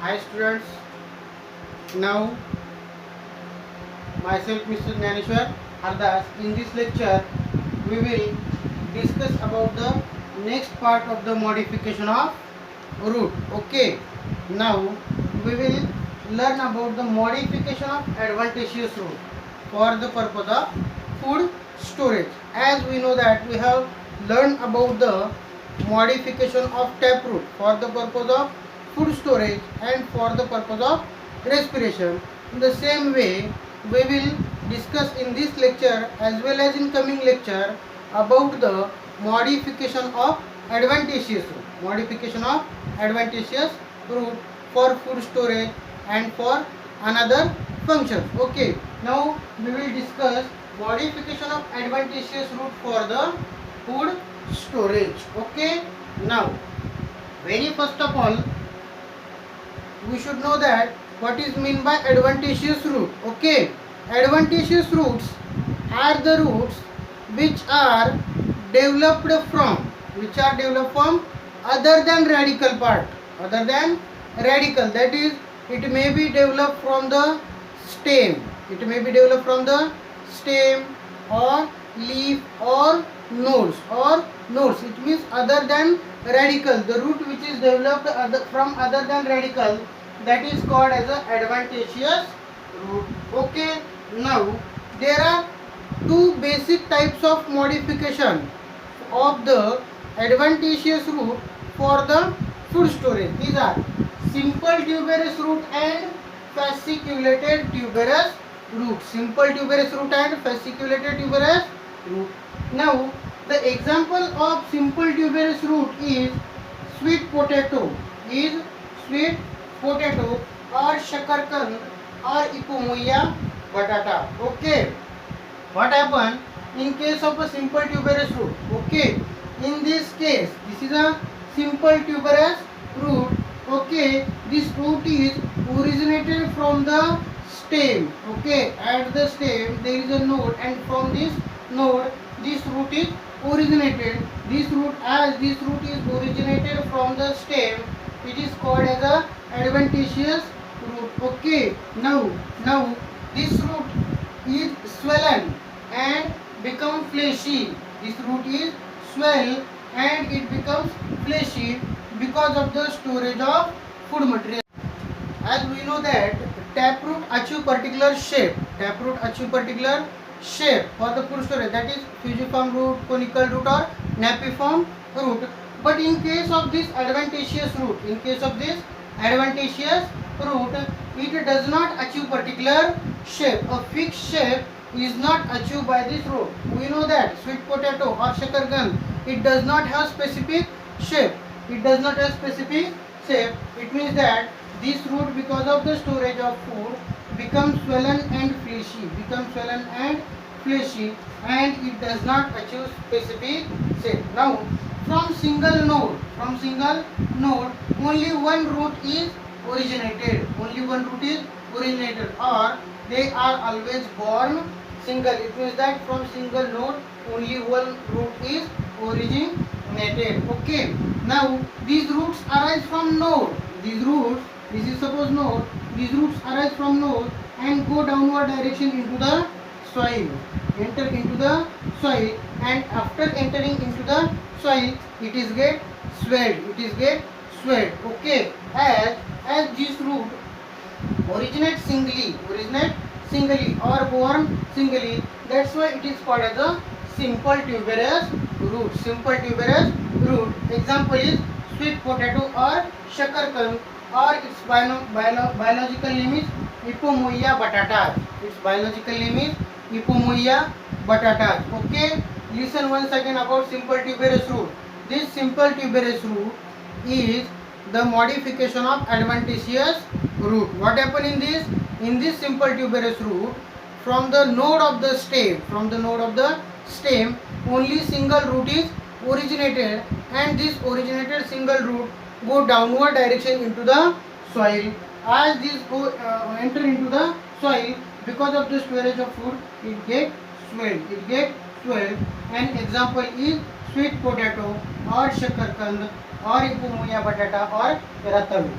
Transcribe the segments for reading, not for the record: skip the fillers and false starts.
Hi students, now myself Mr. Jnaneshwar Hardas. In this lecture we will discuss about the next part of the modification of root. Okay, now we will learn about the modification of adventitious root for the purpose of food storage. As we know that we have learned about the modification of taproot for the purpose of food storage and for the purpose of respiration. In the same way, we will discuss in this lecture as well as in coming lecture about the modification of adventitious root. Modification of adventitious root for food storage and for another functions. Okay, now we will discuss modification of adventitious root for the food storage. Okay, now very first of all we should know that what is mean by adventitious root. Okay, adventitious roots are the roots which are developed from other than radical part, other than radical, that is it may be developed from the stem, it may be developed from the stem or leaf or nodes. It means other than radical, the root which is developed from other than radical, that is called as a adventitious root. Okay, now there are two basic types of modification of the adventitious root for the food storage. These are simple tuberous root and fasciculated tuberous root. Simple tuberous root and fasciculated tuberous root. Now the example of simple tuberous root is sweet potato, or shakarkand or ipomoea batata. Okay, what happen in case of a simple tuberous root? Okay, in this case this is a simple tuberous root. Okay, this root is originated from the stem. Okay, at the stem there is a node, and from this node this root is originated. This root, as this root is originated from the stem, it is called as a adventitious root. Okay, now this root is swollen and become fleshy. This root is swell and it becomes fleshy because of the storage of food material. As we know that taproot achieve particular shape, for the food storage, that is fusiform root, conical root or napiform root. But in case of this adventitious root, it does not achieve particular shape. A fixed shape is not achieved by this root. We know that sweet potato or shakarkand, it does not have specific shape. It means that this root, because of the storage of food, becomes swollen and fleshy, and it does not achieve specific shape. Now from single node, only one root is originated, or they are always born single. It means that from single node only one root is originated. Okay, now these roots arise from node. This is suppose node. These roots arise from node and go downward direction into the soil, enter into the soil, and after entering into the soil it is get swelled. Okay, as this root originate singly or born singly, that's why it is called as a simple tuberous root. Example is sweet potato or shakarkand, or its biological name is ipomoea batatas. Okay, listen once again about simple tuberous root. This simple tuberous root is the modification of adventitious root. What happened in this? In this simple tuberous root, from the node of the stem, only single root is originated, and this originated single root go downward direction into the soil. As this go enter into the soil, because of the storage of food, it get swelled. An example is sweet potato or shakarkand or ipomoea batata or rattavi.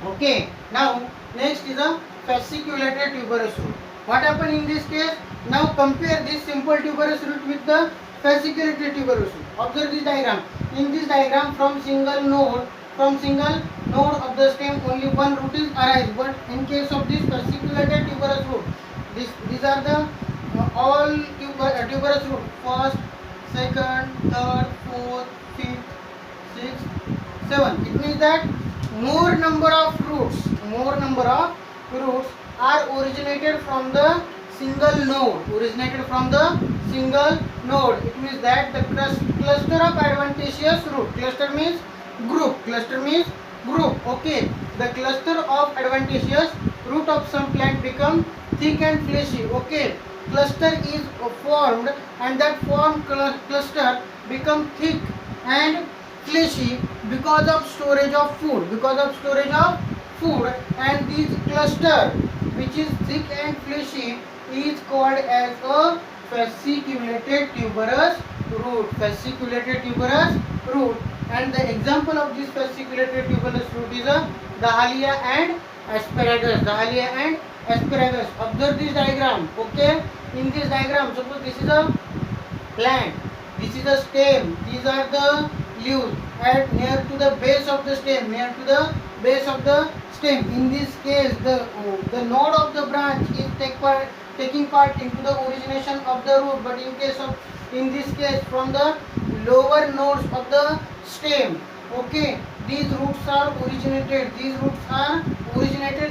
Okay, now next is a fasciculated tuberous root. What happened in this case? Now compare this simple tuberous root with the fasciculated tuberous root. Observe this diagram. In this diagram, from single node of the stem, only one root is arise. But in case of this fasciculated tuberous root, these are the all tuberous root. First, second, third, fourth, fifth, sixth, seventh. It means that more number of roots are originated from the single node. It means that the cluster of adventitious root. Cluster means group. Okay, the cluster of adventitious root of some plant become thick and fleshy. Okay, cluster is formed, and that formed cluster become thick and fleshy because of storage of food, and this cluster which is thick and fleshy is called as a fasciculated tuberous root. And the example of this fasciculated tuberous root is a dahlia and asparagus. Observe this diagram. Okay, in this diagram, suppose this is a plant, this is a stem, these are the leaves, and near to the base of the stem. In this case, the node of the branch is taking part into the origination of the root. But in this case, from the lower nodes of the stem, okay, these roots are originated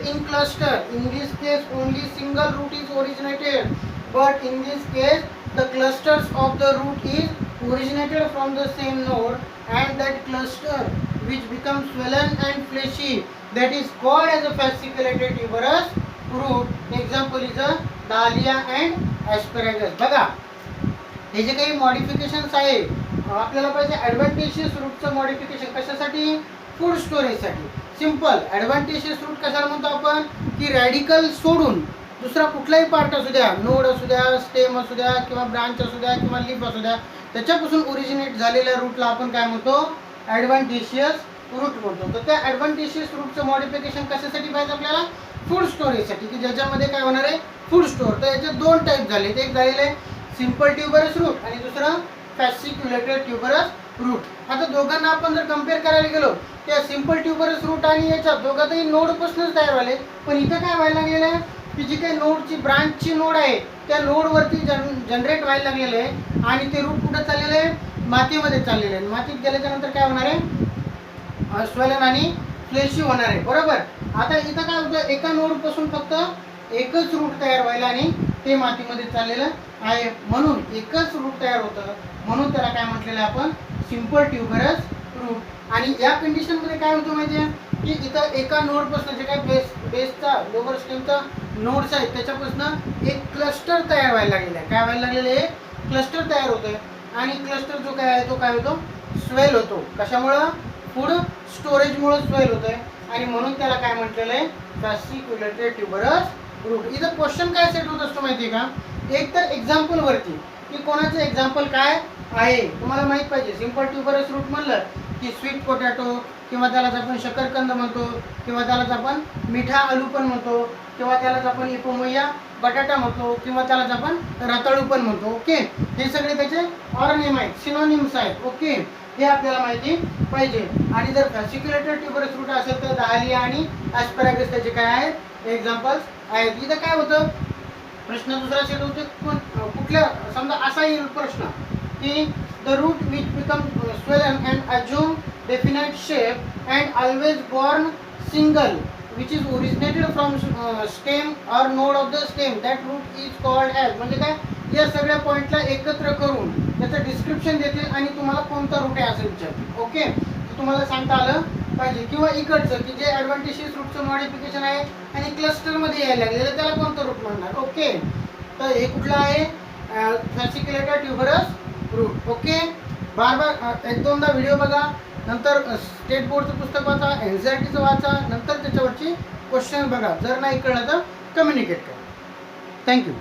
in cluster. In this case, only single root is originated, but in this case, the clusters of the root is originated from the same node, and that cluster which becomes swollen and fleshy, that is called as a fasciculated tuberous root. Example is a dahlia and asparagus. बघा, हे जे काही modifications आहे, आपल्याला पाहिजे ॲडव्हान्टेशियस रूटचं modification कशासाठी? Food स्टोरेजसाठी. Simple ॲडव्हान्टेशियस root कशाला म्हणतो आपण? की रॅडिकल सोडून दुसरा कुठलाही पार्ट असू द्या, नोड असू द्या, स्टेम असू द्या, किंवा ब्रांच असू द्या, किंवा लीफ असू द्या, त्याच्यापासून ओरिजिनेट झालेल्या रूटला आपण काय म्हणतो? ॲडव्हान्टेशियस रूट म्हणतो. तर त्या ॲडव्हान्टेशियस रूटचं मॉडिफिकेशन कशासाठी पाहिजे आपल्याला? फूड स्टोरेजसाठी, की ज्याच्यामध्ये काय होणार आहे? Food store. तर याचे दोन टाईप झाले. एक झालेलं आहे सिंपल ट्युबरस रूट आणि दुसरं फॅसिक्युलेटेड ट्युबरस रूट. आता दोघांना आपण जर कम्पेअर करायला गेलो, त्या सिंपल ट्युबरस रूट आणि याच्या दोघातही नोडपासूनच तयार झाले. पण इथं काय व्हायला लागलेलं आहे की जी काही नोडची ब्रांचची नोड आहे त्या नोडवरती जनरेट व्हायला लागलेलं आहे, आणि ते रूट कुठं चाललेलं आहे? मातीमध्ये चाललेलं आहे. मातीत गेल्याच्या नंतर काय होणार आहे? स्वलन आणि फ्लेशी होणार आहे. बरोबर. आता इथं काय होतं? एका नोडपासून फक्त एकच रूट तयार व्हायला आणि ते मातीमध्ये चाललेलं आहे, म्हणून एकच रूट तयार होतं, म्हणून त्याला काय म्हटलेलं आहे आपण? Simple tuberous root. आणि या कंडिशनमध्ये काय होतं माहिती आहे की इथं एका नोडपासून जे काही बेसचा लोअर स्टेमचा नोड्स आहेत त्याच्यापासून एक क्लस्टर तयार व्हायला लागलेला आहे. काय व्हायला लागलेलं आहे? क्लस्टर तयार होतोय, आणि क्लस्टर जो काय आहे तो काय होतो? स्वेल होतो. कशामुळं? फूड स्टोरेजमुळे स्वेल होतोय, आणि म्हणून त्याला काय म्हटलेलं आहे? फॅसिक्युलेटेड ट्युबरस रूट. इथं क्वेश्चन काय सेट होत असतो माहिती आहे का? एक तर एक्झाम्पलवरती, की कोणाचं एक्झाम्पल काय आहे तुम्हाला माहीत पाहिजे. सिंपल ट्युबरस रूट म्हणलं की स्वीट पोटॅटो, किंवा त्यालाच आपण शकरकंद म्हणतो, किंवा त्यालाच आपण मिठा आलू पण म्हणतो, किंवा त्यालाच आपण इपोमोया बटाटा म्हणतो, किंवा त्यालाच आपण रताळू पण म्हणतो. ओके, हे सगळे त्याचे ऑर्नेम आहेत, सिनोनिम्स आहेत. ओके, हे आपल्याला माहिती पाहिजे. आणि जर फॅसिक्युलेटेड ट्युबरस रूट असेल तर दहालिया आणि ॲस्पॅरागस त्याचे काय आहेत? एक्झाम्पल्स आहेत. इथं काय होतं? प्रश्न दुसरा सेट होतो. कुठल्या समजा असा येईल प्रश्न की the root which become swollen and assume definite shape and always born single, which is originated from stem or node of the stem, that root is called as. म्हणजे काय? या सगळ्या पॉइंटला एकत्र करून त्याचं डिस्क्रिप्शन देतील आणि तुम्हाला कोणता रूट आहे असं विचारतील. ओके, तुम्हाला सांगता आलं पाहिजे. किंवा इकडचं की जे ॲडव्हान्टेशियस रूटचं मॉडिफिकेशन आहे आणि क्लस्टरमध्ये यायला लागलेलं त्याला कोणतं रूट म्हणणार? ओके, तर हे कुठलं आहे? फॅसिक्युलेटेड ट्युबरस रूट. ओके, बार एक दोनदा व्हिडिओ बघा, नंतर स्टेट बोर्डचं पुस्तक वाचा, NCERTचं वाचा, नंतर त्याच्यावरची क्वेश्चन बघा. जर नाही कळलं तर कम्युनिकेट करा. थँक्यू.